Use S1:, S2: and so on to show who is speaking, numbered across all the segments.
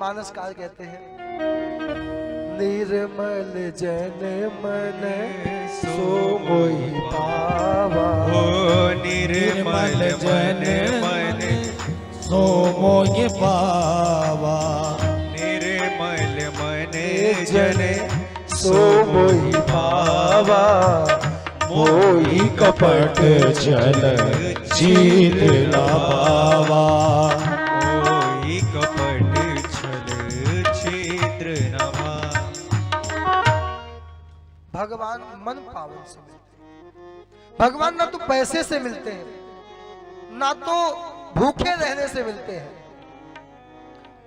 S1: मानसकार कहते हैं, निर्मल जन मन सो मोहि पावा,
S2: निर्मल जन मन सो मोहि पावा, निर्मल मन जन
S1: सो मोहि पावा,
S2: मोहि कपट छल जीत न पावा, मोहि कपट छल छिद्र न पावा।
S1: भगवान मन पावन से मिलते हैं। भगवान ना तो पैसे से मिलते हैं, ना तो भूखे रहने से मिलते हैं,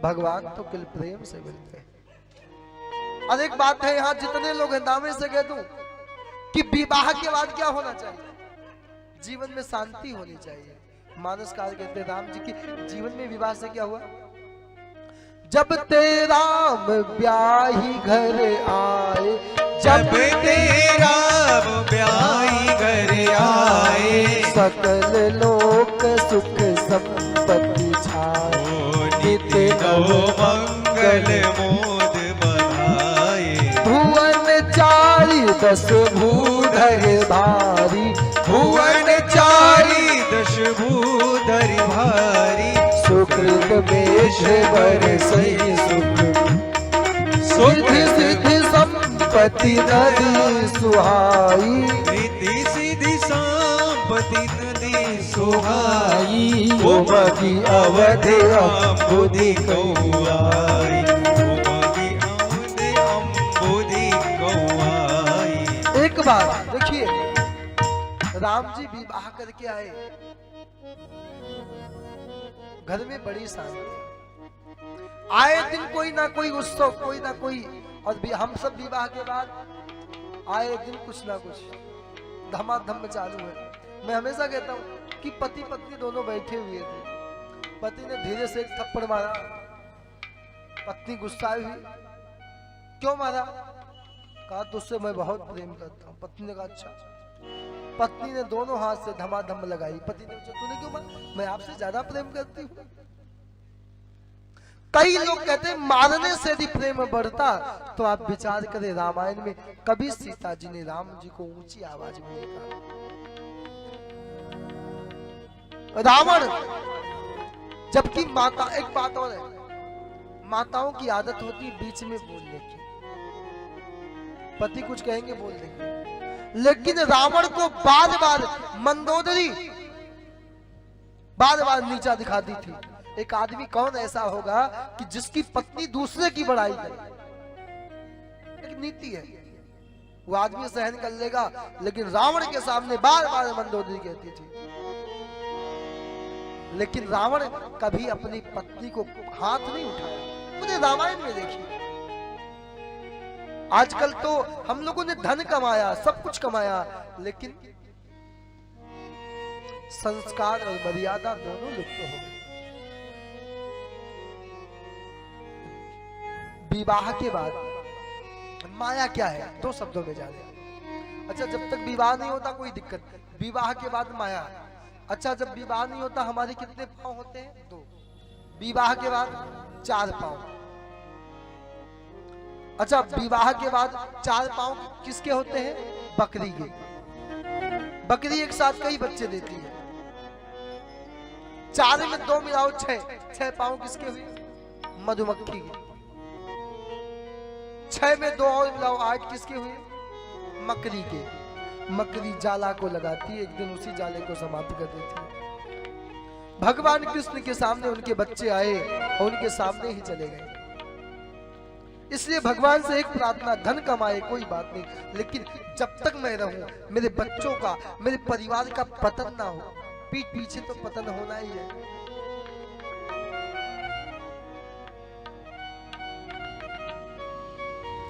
S1: भगवान तो केवल प्रेम से मिलते हैं। और एक बात है, यहाँ जितने लोग हैं दावे से कह दूं कि विवाह के बाद क्या होना चाहिए, जीवन में शांति होनी चाहिए। मानसकार कहते हैं, राम जी की जीवन में विवाह से क्या हुआ, जब ते राम ब्याही घर आए,
S2: जब तेरा ब्याही घर आए,
S1: सकल लोक सुख संपत्ति छाए,
S2: नित्य नव मंगल मोद बधाए,
S1: भुवन चारी दश भूधर भारी,
S2: भुवन चारी दश भूधर भारी,
S1: सुकृत मेष बरसई सुख, सिद्धि सिद्धि संपत्ति नदी सुहाई,
S2: रिद्धि सिद्धि संपत्ति नदी सुहाई,
S1: उमगी अवधि
S2: अम्बुधि गौआई, उमगी अवधि अम्बुधि गौआई।
S1: एक बार देखिए, राम जी विवाह करके आए, घर में बड़ी शांति, आए दिन कोई ना कोई उत्सव, कोई ना कोई, और हम सब विवाह के बाद आए दिन कुछ ना कुछ धमाधम चालू है। मैं हमेशा कहता हूँ कि पति पत्नी दोनों बैठे हुए थे, पति ने धीरे से एक थप्पड़ मारा, पत्नी गुस्सा हुई, क्यों मारा, कहा तुझसे मैं बहुत प्रेम करता हूँ। पत्नी ने कहा अच्छा। पत्नी ने दोनों हाथ से धमाधम लगाई, पति ने पूछा तूने क्यों मारा, मैं आपसे ज्यादा प्रेम करती हूँ। कई लोग कहते हैं मारने से यदि प्रेम बढ़ता, तो आप विचार करें रामायण में कभी सीता जी ने राम जी को ऊंची आवाज में कहा। रावण, जबकि माता, एक बात और है, माताओं की आदत होती बीच में बोलने की, पति कुछ कहेंगे बोल देंगे, लेकिन रावण को बार बार मंदोदरी बार बार नीचा दिखाती थी। एक आदमी कौन ऐसा होगा कि जिसकी पत्नी दूसरे की बड़ाई करे, एक नीति है, वो आदमी सहन कर लेगा, लेकिन रावण के सामने बार बार मंदोदरी कहती थी। लेकिन रावण कभी अपनी पत्नी को हाथ नहीं उठाया। मुझे रामायण में देखिए, आजकल तो हम लोगों ने धन कमाया, सब कुछ कमाया, लेकिन संस्कार और मर्यादा दोनों लुप्त हो गए। विवाह के बाद माया क्या है, दो शब्दों में जाने। अच्छा, जब तक विवाह नहीं होता कोई दिक्कत, विवाह के बाद माया। अच्छा, जब विवाह नहीं होता हमारे कितने पांव होते हैं, दो, विवाह के बाद 4 पांव। अच्छा, विवाह के बाद 4 पांव किसके होते हैं, बकरी के। बकरी एक साथ कई बच्चे देती है। 4 में 2 मिलाओ 6 पांव किसके हुए, मधुमक्खी के। 6 में 2 और मिलाओ 8 किसके हुए, मकड़ी के। मकड़ी जाला को लगाती है, एक दिन उसी जाले को समाप्त कर देती है। भगवान कृष्ण के सामने उनके बच्चे आए और उनके सामने ही चले गए। इसलिए भगवान से एक प्रार्थना, धन कमाए कोई बात नहीं, लेकिन जब तक मैं रहूं मेरे बच्चों का, मेरे परिवार का पतन ना हो। पीठ पीछे तो पतन होना ही है।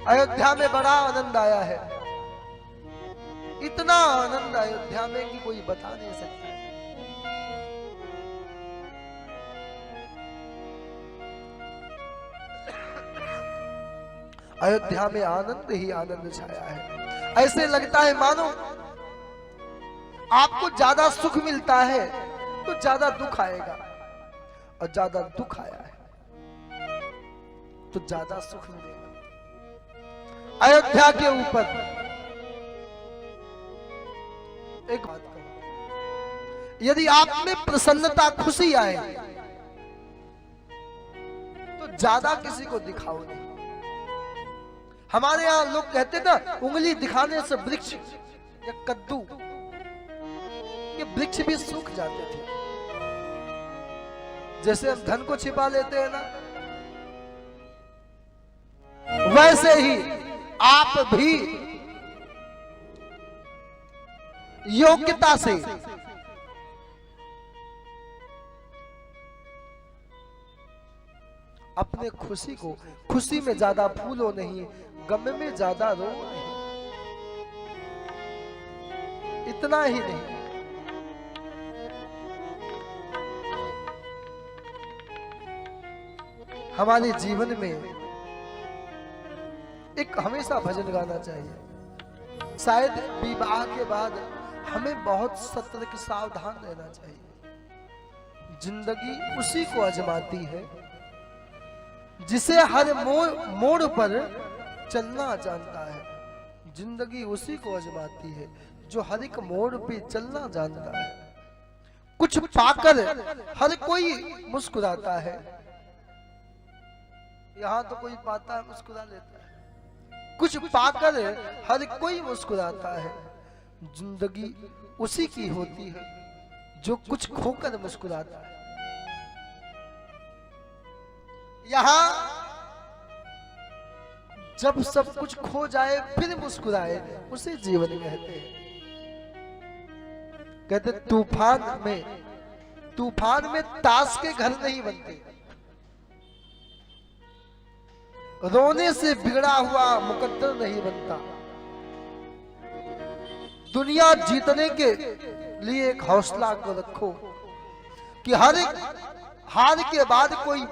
S1: अयोध्या में बड़ा आनंद आया है, इतना आनंद अयोध्या में कि कोई बता नहीं सकता। अयोध्या में आनंद ही आनंद छाया है। ऐसे लगता है मानो आपको ज्यादा सुख मिलता है तो ज्यादा दुख आएगा, और ज्यादा दुख आया है तो ज्यादा सुख मिलेगा। अयोध्या के ऊपर एक बात कहो, यदि आप में प्रसन्नता खुशी आए तो ज्यादा किसी को दिखाओ नहीं। हमारे यहां लोग कहते ना, उंगली दिखाने से वृक्ष या कद्दू, ये वृक्ष भी सूख जाते थे। जैसे हम धन को छिपा लेते हैं ना, वैसे ही आप भी योग्यता से अपने खुशी को, खुशी में ज्यादा फूलो नहीं, गम में ज्यादा रो नहीं। इतना ही नहीं, हमारे जीवन में एक हमेशा भजन गाना चाहिए। शायद विवाह के बाद हमें बहुत सतर्क सावधान रहना चाहिए। जिंदगी उसी को आजमाती है जिसे हर मोड़ पर चलना जानता है। जिंदगी उसी को आजमाती है जो हर एक मोड़ पे चलना जानता है। कुछ पाकर हर कोई मुस्कुराता है, यहाँ तो कोई पाता है मुस्कुरा लेता है। कुछ पाकर हर कोई मुस्कुराता है। जिंदगी उसी की होती है जो कुछ खोकर मुस्कुराता है। यहाँ जब सब कुछ खो जाए फिर मुस्कुराए, उसे जीवन कहते हैं। कहते तूफान में ताश के घर नहीं बनते, रोने से बिगड़ा हुआ मुकद्दर नहीं बनता। दुनिया जीतने के लिए एक हौसला को रखो कि हर एक हार के बाद कोई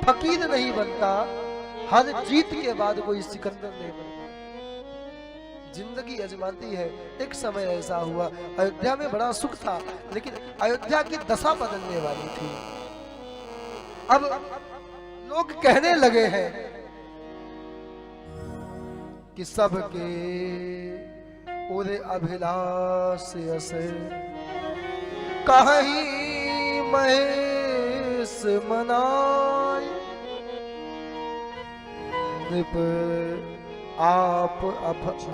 S1: फकीर नहीं बनता, हर जीत के बाद कोई सिकंदर नहीं बनता। जिंदगी आजमाती है। एक समय ऐसा हुआ, अयोध्या में बड़ा सुख था, लेकिन अयोध्या की दशा बदलने वाली थी। अब लोग कहने लगे हैं कि सबके उरे अभिलाष असे कहीं महेश मनाए, नृप आप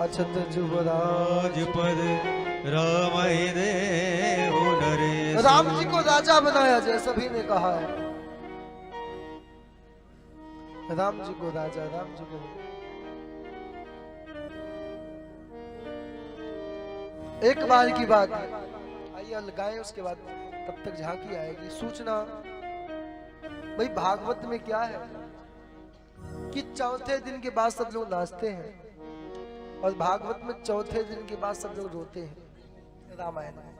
S1: अछत जुबराज
S2: पर राम दे।
S1: राम जी को राजा बनाया जाए, सभी ने कहा है। राम जी को राजा, राम जी को। एक बार की बात है, आइए लगाए, उसके बाद तब तक झांकी आएगी। सूचना भाई भागवत में क्या है कि चौथे दिन के बाद सब लोग नाचते हैं और भागवत में चौथे दिन के बाद सब लोग रोते हैं। रामायण में